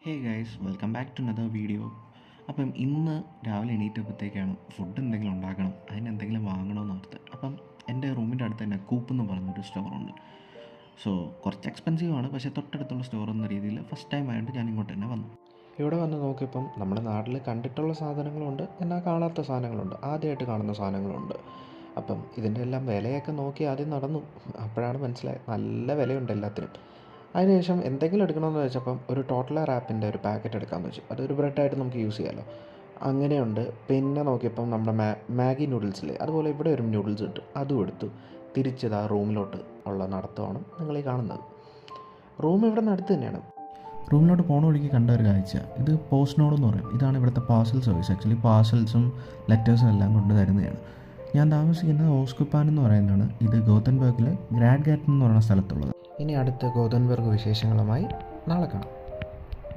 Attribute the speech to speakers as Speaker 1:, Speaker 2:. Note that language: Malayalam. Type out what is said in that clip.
Speaker 1: Hey guys welcome back to another video. അപ്പം ഇന്ന് രാവിലെ എണീറ്റപ്പോഴത്തേക്കാണ് ഫുഡ് എന്തെങ്കിലും ഉണ്ടാക്കണം, അതിനെന്തെങ്കിലും വാങ്ങണമെന്ന് ഓർത്ത്. അപ്പം എൻ്റെ റൂമിൻ്റെ അടുത്ത് തന്നെ കൂപ്പ് എന്ന് പറഞ്ഞൊരു സ്റ്റോറുണ്ട്. സോ കുറച്ച് എക്സ്പെൻസീവ് ആണ്, പക്ഷേ തൊട്ടടുത്തുള്ള സ്റ്റോർ എന്ന രീതിയിൽ ഫസ്റ്റ് ടൈം ആയതുകൊണ്ട് ഞാൻ ഇങ്ങോട്ട് തന്നെ വന്നു. ഇവിടെ വന്ന് നോക്കിയപ്പം നമ്മുടെ നാട്ടിൽ കണ്ടിട്ടുള്ള സാധനങ്ങളുണ്ട്, എന്നാൽ കാണാത്ത സാധനങ്ങളുണ്ട്, ആദ്യമായിട്ട് കാണുന്ന സാധനങ്ങളുണ്ട്. അപ്പം ഇതിൻ്റെ എല്ലാം വിലയൊക്കെ നോക്കി ആദ്യം നടന്നു. അപ്പോഴാണ് മനസ്സിലായത് നല്ല വിലയുണ്ട് എല്ലാത്തിനും. അതിനുശേഷം എന്തെങ്കിലും എടുക്കണമെന്ന് വെച്ചപ്പം ഒരു ടോട്ടലർ ആപ്പിൻ്റെ ഒരു പാക്കറ്റ് എടുക്കാമെന്ന് വെച്ചു. അതൊരു ബ്രെഡായിട്ട് നമുക്ക് യൂസ് ചെയ്യാമല്ലോ, അങ്ങനെയുണ്ട്. പിന്നെ നോക്കിയപ്പം നമ്മുടെ മാഗി നൂഡിൽസിൽ അതുപോലെ ഇവിടെ ഒരു നൂഡിൽസ് കിട്ടും, അതും എടുത്തു. തിരിച്ചത് ആ റൂമിലോട്ട് ഉള്ള നടത്തമാണ് നിങ്ങളീ കാണുന്നത്. റൂം ഇവിടെ നിന്ന് അടുത്ത് തന്നെയാണ്. റൂമിലോട്ട് പോണ വഴിക്ക് കണ്ട ഒരു കാഴ്ച, ഇത് പോസ്റ്റ് നോഡ് എന്ന് പറയും. ഇതാണ് ഇവിടുത്തെ പാഴ്സൽ സർവീസ്. ആക്ച്വലി പാഴ്സൽസും ലെറ്റേഴ്സും എല്ലാം കൊണ്ട് തരുന്നതാണ്. ഞാൻ താമസിക്കുന്നത് ഓസ്കുപ്പാൻ എന്ന് പറയുന്നതാണ്. ഇത് ഗോതൻബർഗിൽ ഗ്രാഡ് ഗാറ്റൻ എന്ന് പറയുന്ന സ്ഥലത്തുള്ളത്. ഇനി അടുത്ത ഗോതൻബർഗ് വിശേഷങ്ങളുമായി നാളെ കാണാം.